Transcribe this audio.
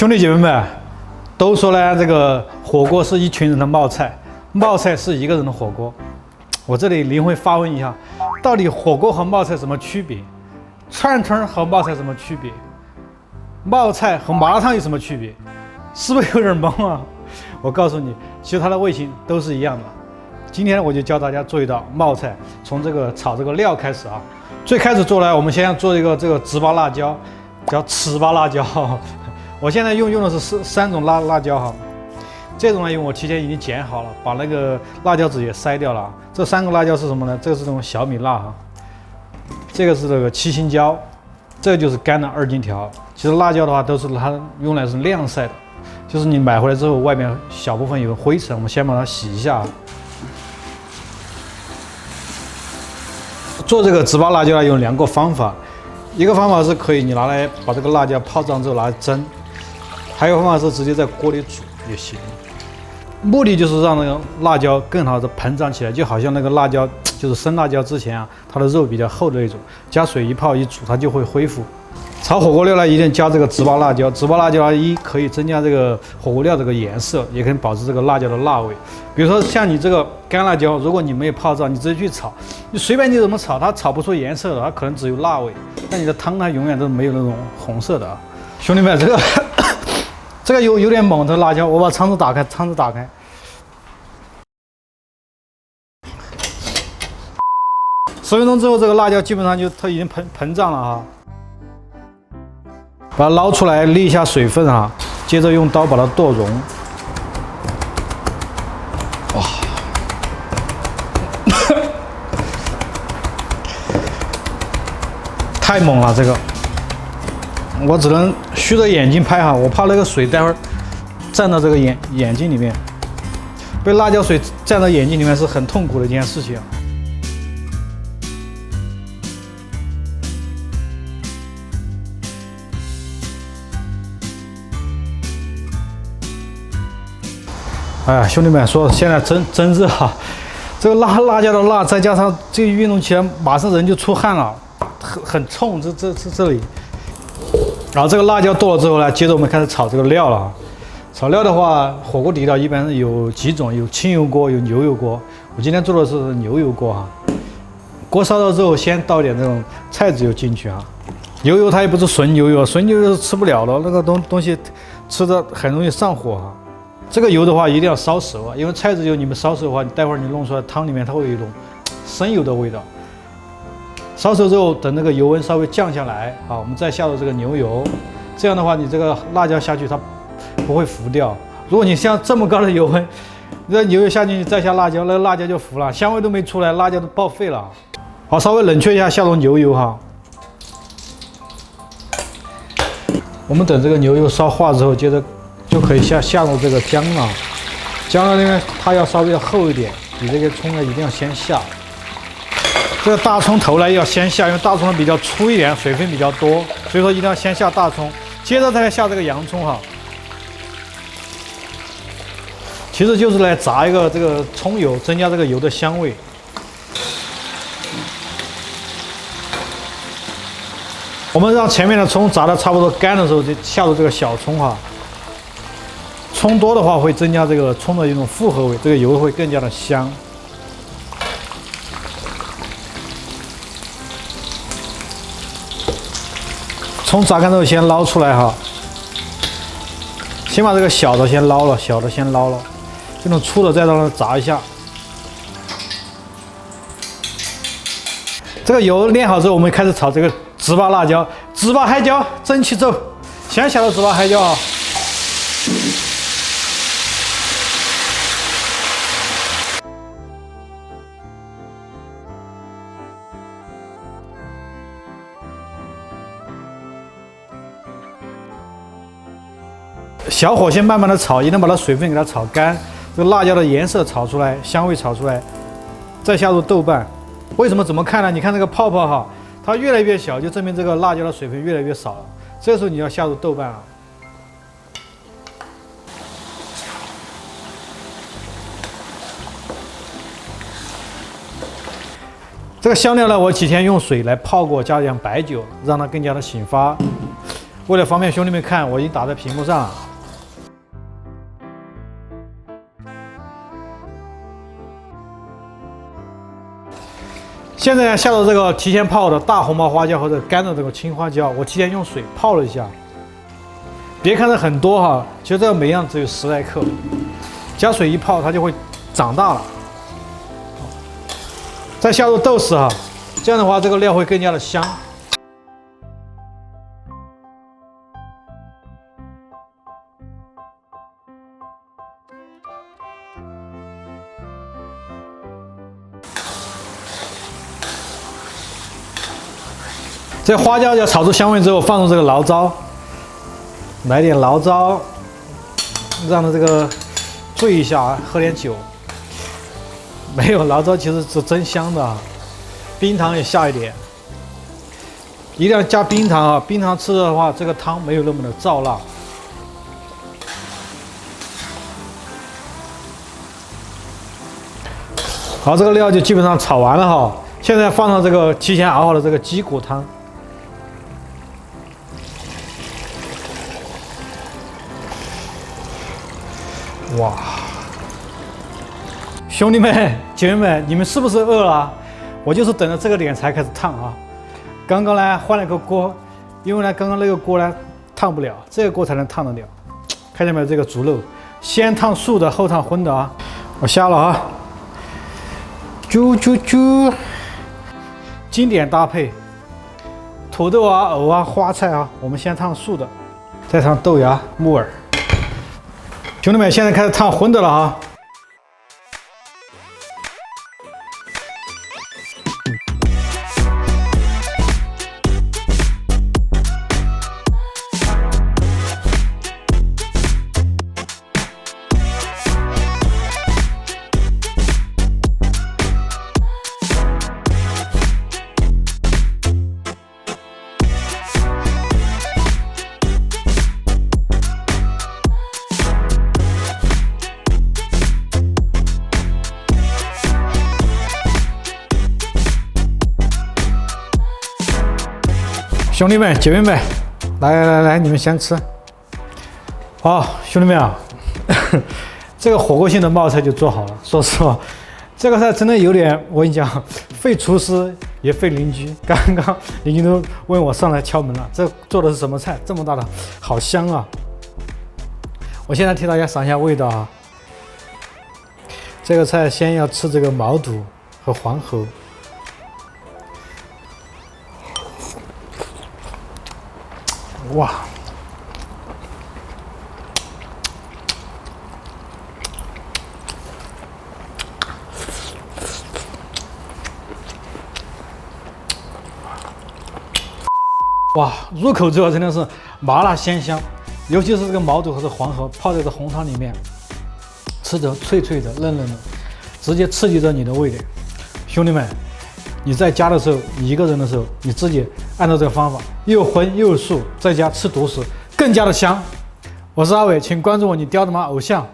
兄弟姐妹们，都说呢，这个火锅是一群人的冒菜，冒菜是一个人的火锅。我这里灵魂发问一下，到底火锅和冒菜什么区别？串串和冒菜什么区别？冒菜和麻辣烫有什么区别？是不是有点懵啊？我告诉你，其实它的味型都是一样的。今天我就教大家做一道冒菜，从这个炒这个料开始啊。最开始做呢，我们先要做一个这个糍粑辣椒，叫糍粑辣椒。我现在用的是三种辣椒哈。这种呢，因为我提前已经剪好了，把那个辣椒籽也筛掉了。这3个辣椒是什么呢？这个是这种小米辣哈，这个是这个七星椒，这个就是干的2荆条。其实辣椒的话都是它用来是晾晒的，就是你买回来之后外面小部分有灰尘，我们先把它洗一下。做这个糍粑辣椒呢有2个方法，一个方法是可以你拿来把这个辣椒泡胀之后拿来蒸，还有一个方法是直接在锅里煮也行。目的就是让那个辣椒更好的膨胀起来，就好像那个辣椒就是生辣椒之前啊，它的肉比较厚的那种，加水一泡一煮，它就会恢复。炒火锅料呢，一定加这个糍粑辣椒。糍粑辣椒一可以增加这个火锅料这个颜色，也可以保持这个辣椒的辣味。比如说像你这个干辣椒，如果你没有泡胀，你直接去炒，你随便你怎么炒，它炒不出颜色的，它可能只有辣味。但你的汤它永远都没有那种红色的啊。兄弟们，这个有点猛的辣椒，我把汤匙打开，10分钟之后，这个辣椒基本上它已经膨胀了哈。把它捞出来，沥一下水分啊，接着用刀把它剁融。哇，太猛了！这个我只能虚着眼睛拍哈，我怕那个水待会儿沾到这个眼睛里面，被辣椒水沾到眼睛里面是很痛苦的一件事情。哎呀，兄弟们，说现在真热啊！这个辣椒的辣，再加上这个运动起来，马上人就出汗了，很冲。这里，然后这个辣椒剁了之后呢，接着我们开始炒这个料了。炒料的话，火锅底料一般有几种，有清油锅，有牛油锅。我今天做的是牛油锅哈。锅烧热之后，先倒点这种菜籽油进去啊。牛油它也不是纯牛油，纯牛油是吃不了的，那个东西吃的很容易上火哈。这个油的话一定要烧熟啊，因为菜籽油你们烧熟的话，待会儿你弄出来汤里面它会有一种生油的味道。烧熟之后，等那个油温稍微降下来啊，我们再下入这个牛油，这样的话你这个辣椒下去它不会浮掉。如果你像这么高的油温，你这牛油下进去再下辣椒，那个辣椒就浮了，香味都没出来，辣椒都报废了。好，稍微冷却一下，下入牛油哈。我们等这个牛油烧化之后，接着就可以下入这个姜了。姜呢，因为它要稍微厚一点，比这个葱呢一定要先下。这个大葱头呢要先下，因为大葱比较粗一点，水分比较多，所以说一定要先下大葱，接着再下这个洋葱哈。其实就是来炸一个这个葱油，增加这个油的香味。我们让前面的葱炸的差不多干的时候，就下入这个小葱哈。葱多的话会增加这个葱的一种复合味，这个油会更加的香。葱炸干之后先捞出来哈，先把这个小的先捞了，这种粗的再让它炸一下。这个油炼好之后，我们开始炒这个糍粑辣椒、糍粑海椒，蒸汽走，先下入糍粑海椒啊。小火先慢慢的炒，一定把它水分给它炒干，这个辣椒的颜色炒出来，香味炒出来，再下入豆瓣。为什么怎么看呢？你看这个泡泡哈，它越来越小，就证明这个辣椒的水分越来越少了。这时候你要下入豆瓣啊。这个香料呢，我几天用水来泡过，加点白酒，让它更加的醒发。为了方便兄弟们看，我已经打在屏幕上了。现在下入这个提前泡的大红毛花椒和这个干的这个青花椒，我提前用水泡了一下。别看着很多哈，其实这个每样只有10来克，加水一泡它就会长大了。再下入豆豉哈，这样的话这个料会更加的香。这花椒要炒出香味之后，放入这个醪糟，来点醪糟，让它这个醉一下，喝点酒。没有醪糟其实是真香的，冰糖也下一点，一定要加冰糖啊！冰糖吃的话，这个汤没有那么的燥辣。好，这个料就基本上炒完了哈。现在放上这个提前熬好的这个鸡骨汤。哇，兄弟们、姐妹们，你们是不是饿了？我就是等着这个点才开始烫啊。刚刚呢换了个锅，因为呢刚刚那个锅呢烫不了，这个锅才能烫得了。看见没有？这个猪肉，先烫素的，后烫荤的啊。我下了啊，啾，经典搭配，土豆啊、藕啊、花菜啊，我们先烫素的，再烫豆芽、木耳。兄弟们，现在开始烫荤的了啊！兄弟们、姐妹们，来，你们先吃。好，兄弟们啊，这个火锅性的冒菜就做好了。说实话，这个菜真的有点，我跟你讲，费厨师也费邻居。刚刚邻居都问我上来敲门了，这做的是什么菜？这么大的，好香啊！我现在替大家尝一下味道啊。这个菜先要吃这个毛肚和黄喉。哇，哇！入口之后真的是麻辣鲜香，尤其是这个毛肚和这黄喉泡在这红汤里面，吃着脆脆的、嫩嫩的，直接刺激着你的味蕾。兄弟们，你在家的时候，你一个人的时候，你自己按照这个方法，又荤又素，在家吃独食更加的香。我是阿伟，请关注我，你雕的吗？偶像。